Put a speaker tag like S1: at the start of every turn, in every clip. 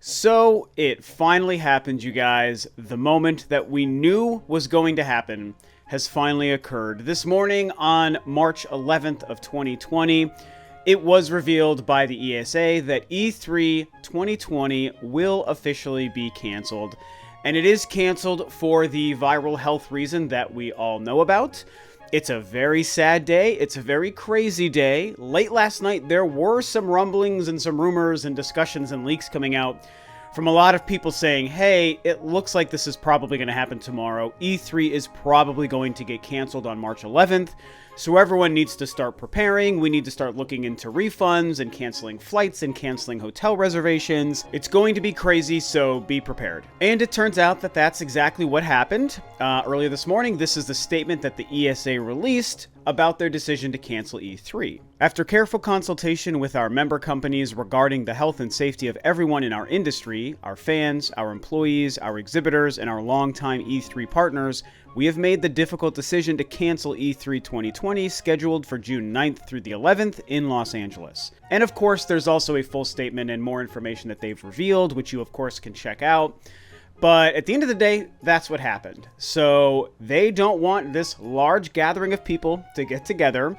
S1: So it finally happened, you guys. The moment that we knew was going to happen has finally occurred. This morning on March 11th of 2020, it was revealed by the ESA that E3 2020 will officially be canceled. And it is canceled for the viral health reason that we all know about. It's a very sad day. It's a very crazy day. Late last night, there were some rumblings and some rumors and discussions and leaks coming out from a lot of people saying, hey, it looks like this is probably going to happen tomorrow. E3 is probably going to get canceled on March 11th. So everyone needs to start preparing. We need to start looking into refunds and canceling flights and canceling hotel reservations. It's going to be crazy, so be prepared. And it turns out that that's exactly what happened. Earlier this morning, this is the statement that the ESA released about their decision to cancel E3. After careful consultation with our member companies regarding the health and safety of everyone in our industry, our fans, our employees, our exhibitors, and our longtime E3 partners, we have made the difficult decision to cancel E3 2020, scheduled for June 9th through the 11th in Los Angeles. And of course, there's also a full statement and more information that they've revealed, which you of course can check out. But at the end of the day, that's what happened. So they don't want this large gathering of people to get together,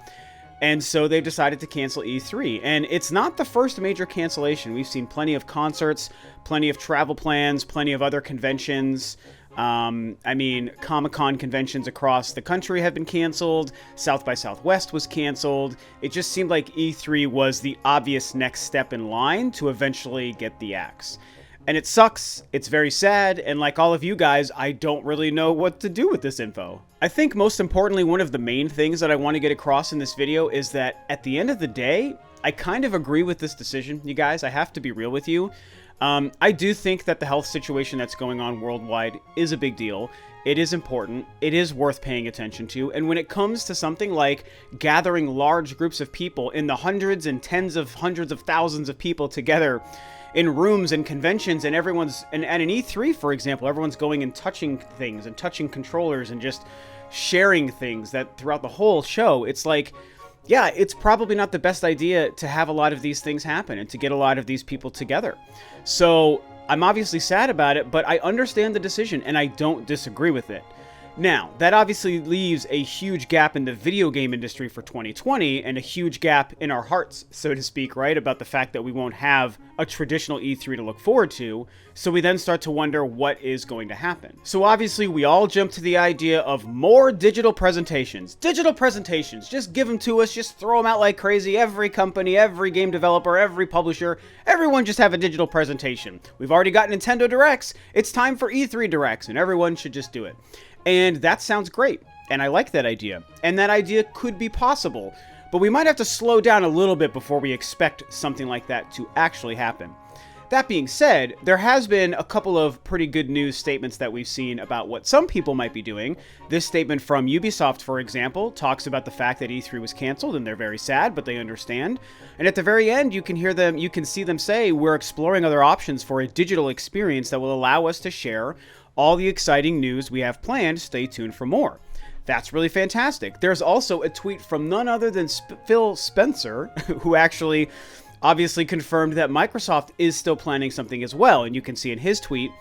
S1: and so they decided to cancel E3. And it's not the first major cancellation. We've seen plenty of concerts, plenty of travel plans, plenty of other conventions. Comic-Con conventions across the country have been canceled. South by Southwest was canceled. It just seemed like E3 was the obvious next step in line to eventually get the axe. And it sucks, it's very sad, and like all of you guys, I don't really know what to do with this info. I think most importantly, one of the main things that I want to get across in this video is that at the end of the day, I kind of agree with this decision, you guys. I have to be real with you. I do think that the health situation that's going on worldwide is a big deal. It is important. It is worth paying attention to. And when it comes to something like gathering large groups of people in the hundreds and tens of hundreds of thousands of people together in rooms and conventions, and everyone's, and at an E3, for example, everyone's going and touching things and touching controllers and just sharing things that throughout the whole show, it's like, yeah, it's probably not the best idea to have a lot of these things happen and to get a lot of these people together. So I'm obviously sad about it, but I understand the decision and I don't disagree with it. Now, that obviously leaves a huge gap in the video game industry for 2020 and a huge gap in our hearts, so to speak, right? About the fact that we won't have a traditional E3 to look forward to. So we then start to wonder what is going to happen. So obviously we all jump to the idea of more digital presentations. Digital presentations, just give them to us, just throw them out like crazy. Every company, every game developer, every publisher, everyone just have a digital presentation. We've already got Nintendo Directs. It's time for E3 Directs, and everyone should just do it. And that sounds great, and I like that idea. And that idea could be possible, but we might have to slow down a little bit before we expect something like that to actually happen. That being said, there has been a couple of pretty good news statements that we've seen about what some people might be doing. This statement from Ubisoft, for example, talks about the fact that E3 was canceled, and they're very sad, but they understand. And at the very end, you can see them say, we're exploring other options for a digital experience that will allow us to share all the exciting news we have planned. Stay tuned for more. That's really fantastic. There's also a tweet from none other than Phil Spencer, who actually obviously confirmed that Microsoft is still planning something as well. And you can see in his tweet,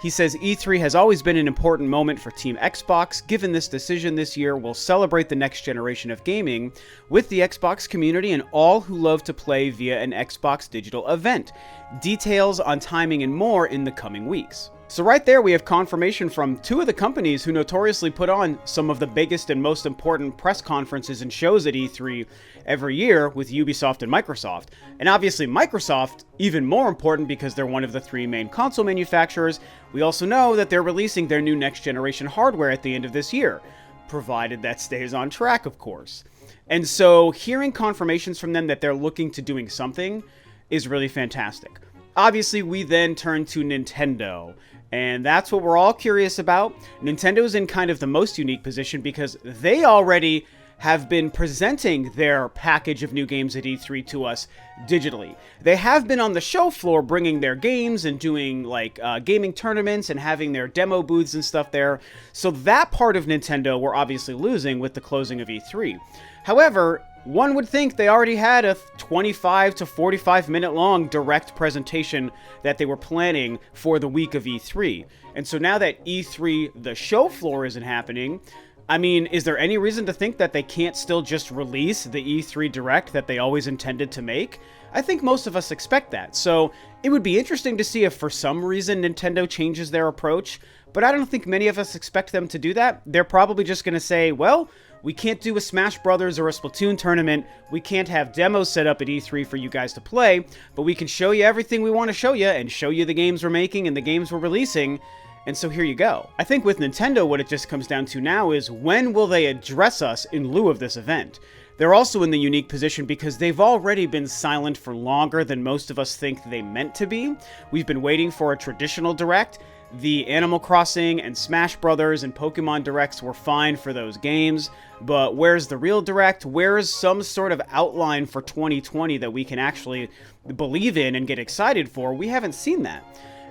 S1: he says, E3 has always been an important moment for Team Xbox. Given this decision this year, we'll celebrate the next generation of gaming with the Xbox community and all who love to play via an Xbox digital event. Details on timing and more in the coming weeks. So right there, we have confirmation from two of the companies who notoriously put on some of the biggest and most important press conferences and shows at E3 every year with Ubisoft and Microsoft. And obviously Microsoft, even more important because they're one of the three main console manufacturers. We also know that they're releasing their new next generation hardware at the end of this year, provided that stays on track, of course. And so hearing confirmations from them that they're looking to doing something is really fantastic. Obviously, we then turn to Nintendo. And that's what we're all curious about. Nintendo's in kind of the most unique position because they already have been presenting their package of new games at E3 to us digitally. They have been on the show floor bringing their games and doing like gaming tournaments and having their demo booths and stuff there. So that part of Nintendo we're obviously losing with the closing of E3. However, one would think they already had a 25 to 45 minute long direct presentation that they were planning for the week of E3. And so now that E3, the show floor, isn't happening, I mean, is there any reason to think that they can't still just release the E3 Direct that they always intended to make? I think most of us expect that. So it would be interesting to see if for some reason Nintendo changes their approach, but I don't think many of us expect them to do that. They're probably just going to say, well, we can't do a Smash Brothers or a Splatoon tournament. We can't have demos set up at E3 for you guys to play, but we can show you everything we want to show you and show you the games we're making and the games we're releasing. And so here you go. I think with Nintendo, what it just comes down to now is when will they address us in lieu of this event? They're also in the unique position because they've already been silent for longer than most of us think they meant to be. We've been waiting for a traditional Direct. The Animal Crossing and Smash Brothers and Pokemon Directs were fine for those games, but where's the real Direct? Where's some sort of outline for 2020 that we can actually believe in and get excited for? We haven't seen that.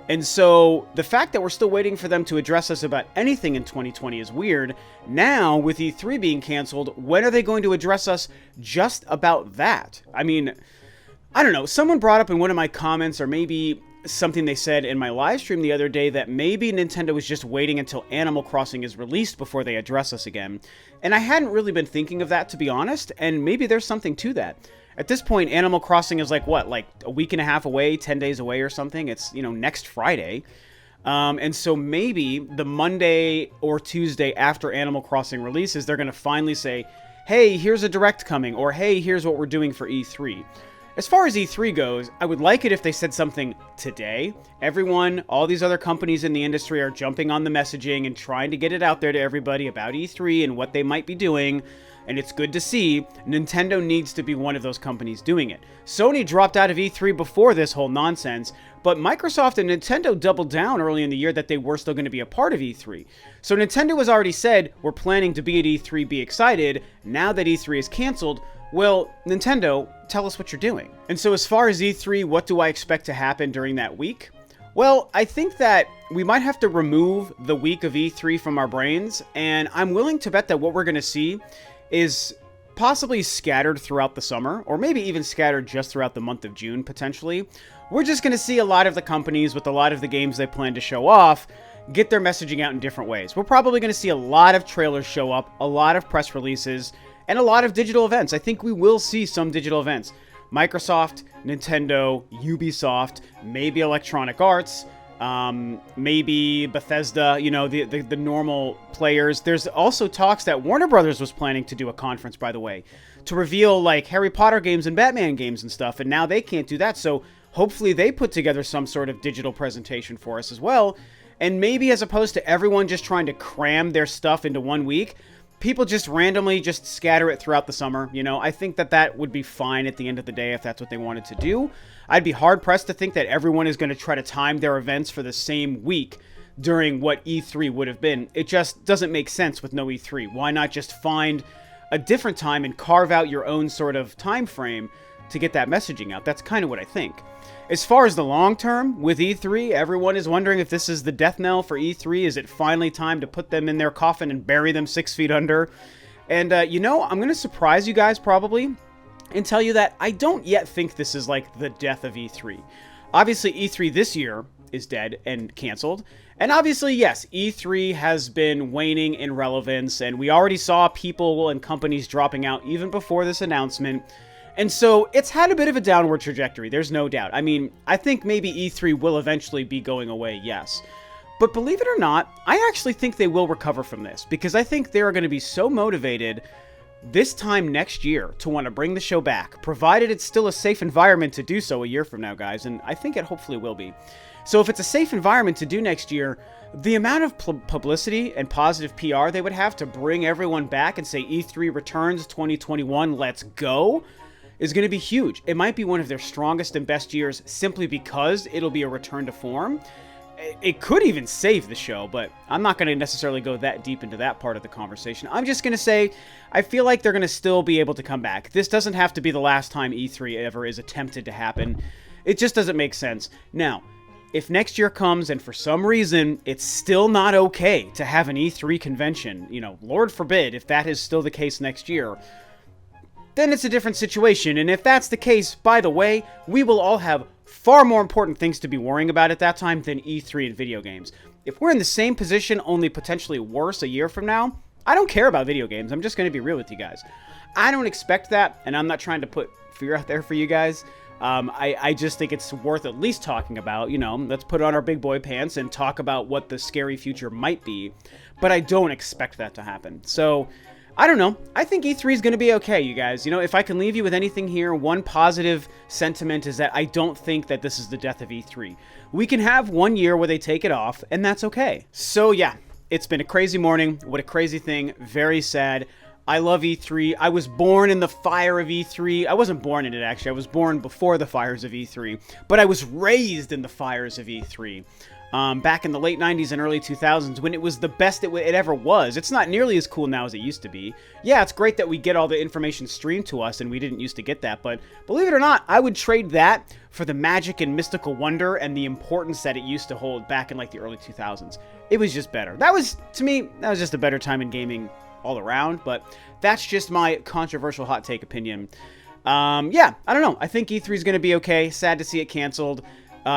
S1: And so the fact that we're still waiting for them to address us about anything in 2020 is weird. Now, with E3 being canceled, when are they going to address us just about that? I mean, I don't know. Someone brought up in one of my comments, or maybe something they said in my live stream the other day, that maybe Nintendo is just waiting until Animal Crossing is released before they address us again. And I hadn't really been thinking of that, to be honest, and maybe there's something to that. At this point, Animal Crossing is like, what, like a week and a half away, 10 days away or something? It's, next Friday. And so maybe the Monday or Tuesday after Animal Crossing releases, they're going to finally say, hey, here's a Direct coming, or hey, here's what we're doing for E3. As far as E3 goes, I would like it if they said something today. Everyone, all these other companies in the industry are jumping on the messaging and trying to get it out there to everybody about E3 and what they might be doing. And it's good to see. Nintendo needs to be one of those companies doing it. Sony dropped out of E3 before this whole nonsense, but Microsoft and Nintendo doubled down early in the year that they were still going to be a part of E3. So Nintendo has already said, we're planning to be at E3, be excited. Now that E3 is canceled, well, Nintendo, tell us what you're doing. And so as far as E3, what do I expect to happen during that week? Well, I think that we might have to remove the week of E3 from our brains, and I'm willing to bet that what we're going to see is possibly scattered throughout the summer, or maybe even scattered just throughout the month of June, potentially. We're just going to see a lot of the companies with a lot of the games they plan to show off get their messaging out in different ways. We're probably going to see a lot of trailers show up, a lot of press releases, and a lot of digital events. I think we will see some digital events. Microsoft, Nintendo, Ubisoft, maybe Electronic Arts, maybe Bethesda, the normal players. There's also talks that Warner Brothers was planning to do a conference, by the way, to reveal like Harry Potter games and Batman games and stuff, and now they can't do that. So hopefully they put together some sort of digital presentation for us as well. And maybe as opposed to everyone just trying to cram their stuff into 1 week, people just randomly just scatter it throughout the summer. I think that would be fine at the end of the day if that's what they wanted to do. I'd be hard-pressed to think that everyone is going to try to time their events for the same week during what E3 would have been. It just doesn't make sense with no E3. Why not just find a different time and carve out your own sort of time frame to get that messaging out? That's kind of what I think. As far as the long term, with E3, everyone is wondering if this is the death knell for E3. Is it finally time to put them in their coffin and bury them 6 feet under? And, I'm going to surprise you guys probably and tell you that I don't yet think this is like the death of E3. Obviously, E3 this year is dead and canceled. And obviously, yes, E3 has been waning in relevance, and we already saw people and companies dropping out even before this announcement. And so it's had a bit of a downward trajectory, there's no doubt. I mean, I think maybe E3 will eventually be going away, yes. But believe it or not, I actually think they will recover from this, because I think they are going to be so motivated this time next year to want to bring the show back, provided it's still a safe environment to do so a year from now, guys, and I think it hopefully will be. So if it's a safe environment to do next year, the amount of publicity and positive PR they would have to bring everyone back and say E3 returns 2021, let's go, is going to be huge. It might be one of their strongest and best years simply because it'll be a return to form. It could even save the show, but I'm not going to necessarily go that deep into that part of the conversation. I'm just going to say, I feel like they're going to still be able to come back. This doesn't have to be the last time E3 ever is attempted to happen. It just doesn't make sense. Now, if next year comes and for some reason it's still not okay to have an E3 convention, Lord forbid if that is still the case next year, then it's a different situation. And if that's the case, by the way, we will all have far more important things to be worrying about at that time than E3 and video games. If we're in the same position, only potentially worse a year from now, I don't care about video games. I'm just going to be real with you guys. I don't expect that, and I'm not trying to put fear out there for you guys. I just think it's worth at least talking about. You know, let's put on our big boy pants and talk about what the scary future might be. But I don't expect that to happen. So, I don't know. I think E3 is going to be okay, you guys. You know, if I can leave you with anything here, one positive sentiment is that I don't think that this is the death of E3. We can have 1 year where they take it off, and that's okay. So, yeah, it's been a crazy morning. What a crazy thing. Very sad. I love E3. I was born in the fire of E3. I wasn't born in it, actually. I was born before the fires of E3. But I was raised in the fires of E3. Back in the late 90s and early 2000s, when it was the best it ever was. It's not nearly as cool now as it used to be. Yeah, it's great that we get all the information streamed to us, and we didn't used to get that. But believe it or not, I would trade that for the magic and mystical wonder and the importance that it used to hold back in like the early 2000s. It was just better. That was, to me, that was just a better time in gaming all around, but that's just my controversial hot take opinion. Yeah, I don't know. I think E3 is going to be okay. Sad to see it canceled.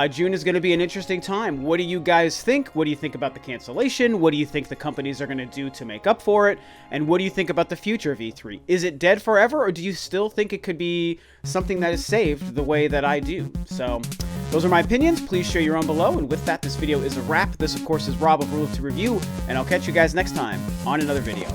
S1: June is going to be an interesting time. What do you guys think? What do you think about the cancellation? What do you think the companies are going to do to make up for it? And what do you think about the future of E3? Is it dead forever, or do you still think it could be something that is saved the way that I do? So, those are my opinions. Please share your own below. And with that, this video is a wrap. This, of course, is Rob of Rule of Two Review, and I'll catch you guys next time on another video.